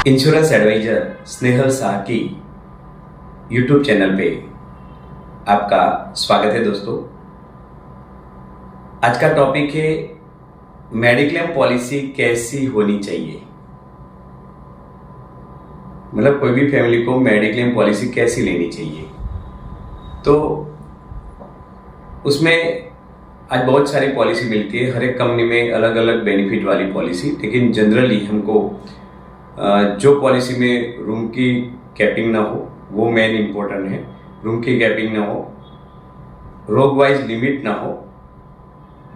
Insurance adviser Snehal Shah की YouTube channel पे आपका स्वागत है दोस्तों। आज का टॉपिक है मेडिक्लेम पॉलिसी कैसी होनी चाहिए। मतलब कोई भी फैमिली को मेडिक्लेम पॉलिसी कैसी लेनी चाहिए। तो उसमें आज बहुत सारी पॉलिसी मिलती है, हर एक कंपनी में अलग अलग बेनिफिट वाली पॉलिसी, लेकिन जनरली हमको जो पॉलिसी में रूम की कैपिंग ना हो वो मेन इम्पोर्टेंट है। रूम की कैपिंग ना हो, रोग वाइज लिमिट ना हो,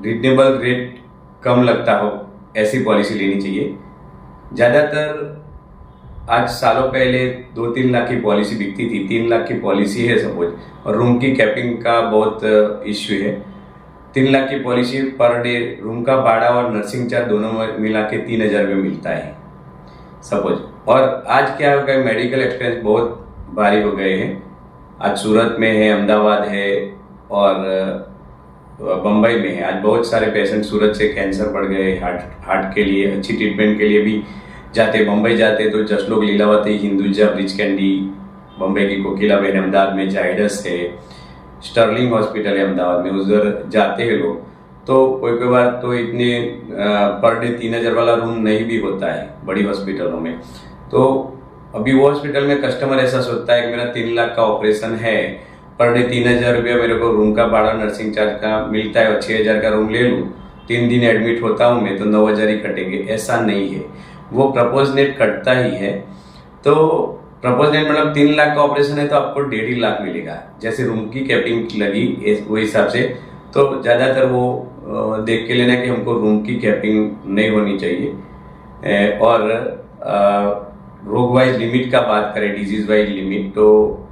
रीजनेबल रेट कम लगता हो, ऐसी पॉलिसी लेनी चाहिए। ज़्यादातर आज सालों पहले 2-3 लाख की पॉलिसी बिकती थी, 3 लाख की पॉलिसी है सपोज, और रूम की कैपिंग का बहुत इश्यू है। 3 लाख की पॉलिसी पर डे रूम का भाड़ा और नर्सिंग चार्ज दोनों मिला के 3,000 रुपये मिलता है सपोज। और आज क्या हो गया, मेडिकल एक्सपेंस बहुत भारी हो गए हैं। आज सूरत में है, अहमदाबाद है और बम्बई में है। आज बहुत सारे पेशेंट सूरत से कैंसर बढ़ गए, हार्ट के लिए अच्छी ट्रीटमेंट के लिए भी जाते, बम्बई जाते तो जसलोक, लीलावती, हिंदुजा, ब्रिज कैंडी, बम्बई की कोकिलाबेन, अहमदाबाद में जाइडस है, स्टर्लिंग हॉस्पिटल है अहमदाबाद में, उधर जाते हैं लोग। तो कोई बार तो इतने पर डे 3,000 वाला रूम नहीं भी होता है बड़ी हॉस्पिटलों में। तो अभी वो हॉस्पिटल में कस्टमर ऐसा सोचता है कि मेरा 3 लाख का ऑपरेशन है, पर डे 3,000 रुपया मेरे को रूम का भाड़ा नर्सिंग चार्ज का मिलता है और 6,000 का रूम ले लूँ, 3 दिन एडमिट होता हूँ मैं तो 9,000 ही कटेंगे। ऐसा नहीं है, वो प्रपोज नेट कटता ही है। तो प्रपोज नेट मतलब 3 लाख का ऑपरेशन है तो आपको 1.5 लाख मिलेगा, जैसे रूम की कैपिंग लगी वो हिसाब से। तो ज़्यादातर वो देख के लेना कि हमको रूम की कैपिंग नहीं होनी चाहिए। और रोग वाइज लिमिट का बात करें, डिजीज वाइज लिमिट, तो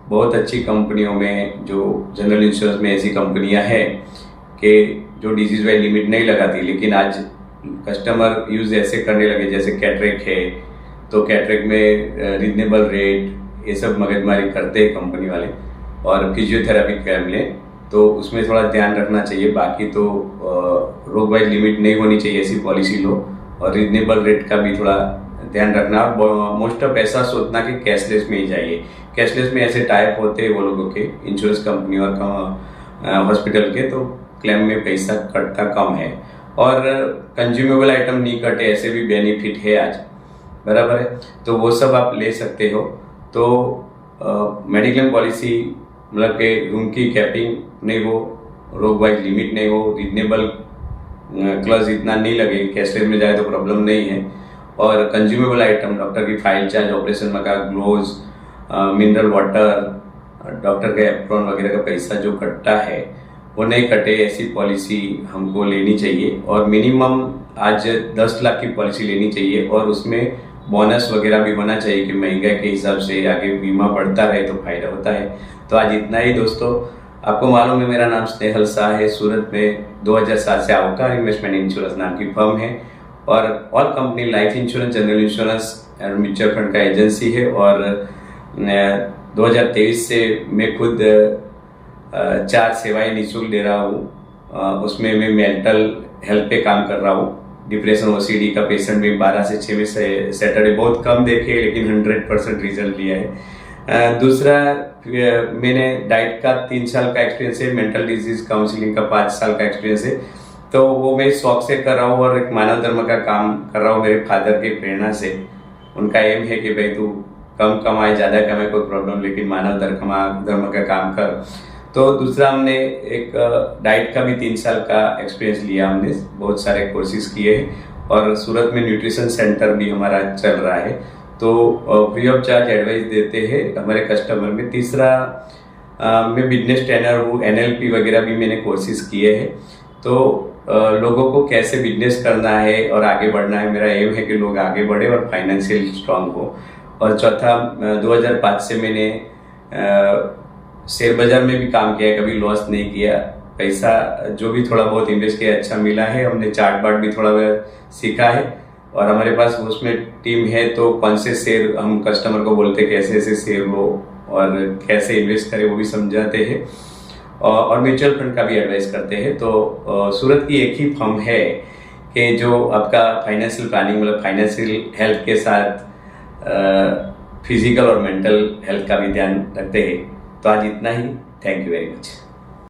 बहुत अच्छी कंपनियों में जो जनरल इंश्योरेंस में ऐसी कंपनियां हैं कि जो डिजीज वाइज लिमिट नहीं लगाती, लेकिन आज कस्टमर यूज ऐसे करने लगे, जैसे कैटरेक है तो कैटरेक में रीजनेबल रेट, ये सब मगजमारी करते हैं कंपनी वाले। और फिजियोथेरेपी कैम्प लें तो उसमें थोड़ा ध्यान रखना चाहिए। बाकी तो रोग वाइज लिमिट नहीं होनी चाहिए, ऐसी पॉलिसी लो, और रीजनेबल रेट का भी थोड़ा ध्यान रखना। और मोस्ट ऑफ ऐसा सोचना कि कैशलेस में ही जाइए। कैशलेस में ऐसे टाइप होते हैं वो लोगों के, इंश्योरेंस कंपनी और हॉस्पिटल के, तो क्लेम में पैसा कटता कम है। और कंज्यूमेबल आइटम नहीं कटे, ऐसे भी बेनिफिट है आज, बराबर है। तो वो सब आप ले सकते हो। तो मेडिक्लेम पॉलिसी मतलब कि रूम की कैपिंग नहीं हो, रोग वाइज लिमिट नहीं हो, रीजनेबल क्लॉज इतना नहीं लगे, कैशलेस में जाए तो प्रॉब्लम नहीं है। और कंज्यूमेबल आइटम, डॉक्टर की फाइल चार्ज, ऑपरेशन में का ग्लोव्स, मिनरल वाटर, डॉक्टर के एप्रॉन वगैरह का पैसा जो कटता है वो नहीं कटे, ऐसी पॉलिसी हमको लेनी चाहिए। और मिनिमम आज 10 लाख की पॉलिसी लेनी चाहिए, और उसमें बोनस वगैरह भी होना चाहिए कि महंगाई के हिसाब से आगे बीमा बढ़ता रहे तो फायदा होता है। तो आज इतना ही दोस्तों। आपको मालूम है मेरा नाम स्नेहल शाह है, सूरत में 2007 से आवकार इन्वेस्टमेंट इंश्योरेंस नाम की फर्म है, और all company life insurance, general insurance और म्यूचुअल फंड का एजेंसी है। और 2023 से मैं खुद 4 सेवाएं निःशुल्क दे रहा हूँ। उसमें मैं मेंटल हेल्थ पे काम कर रहा हूँ। डिप्रेशन, ओसीडी का पेशेंट में 12 से 6 में सैटरडे बहुत कम देखे, लेकिन 100% रिजल्ट लिया है। दूसरा, मैंने डाइट का 3 साल का एक्सपीरियंस है, मेंटल डिजीज काउंसलिंग का 5 साल का एक्सपीरियंस है। तो वो मैं शौक से कर रहा हूँ, और एक मानव धर्म का काम कर रहा हूँ मेरे फादर की प्रेरणा से। उनका एम है कि भाई तू कम कमाए ज़्यादा कमाए कोई प्रॉब्लम, लेकिन मानव धर्म का काम कर। तो दूसरा, हमने एक डाइट का भी 3 साल का एक्सपीरियंस लिया, हमने बहुत सारे कोर्सेज किए हैं। और सूरत में न्यूट्रिशन सेंटर भी हमारा चल रहा है, तो फ्री ऑफ चार्ज एडवाइस देते हैं हमारे कस्टमर में। तीसरा, मैं बिजनेस ट्रेनर हूँ, NLP वगैरह भी मैंने कोर्सेज किए हैं। तो लोगों को कैसे बिजनेस करना है और आगे बढ़ना है, मेरा एम है कि लोग आगे बढ़े और फाइनेंशियल स्ट्रांग हो। और चौथा, 2005 से मैंने शेयर बाजार में भी काम किया है, कभी लॉस नहीं किया। पैसा जो भी थोड़ा बहुत इन्वेस्ट किया अच्छा मिला है। हमने चार्ट बाट भी थोड़ा सीखा है, और हमारे पास उसमें टीम है, तो कौन से शेयर हम कस्टमर को बोलते कैसे ऐसे शेयर लो और कैसे इन्वेस्ट करें वो भी समझाते हैं, और म्यूचुअल फंड का भी एडवाइस करते हैं। तो सूरत की एक ही फर्म है कि जो आपका फाइनेंशियल प्लानिंग मतलब फाइनेंशियल हेल्थ के साथ फिजिकल और मेंटल हेल्थ का भी ध्यान रखते हैं। तो आज इतना ही। Thank you very much.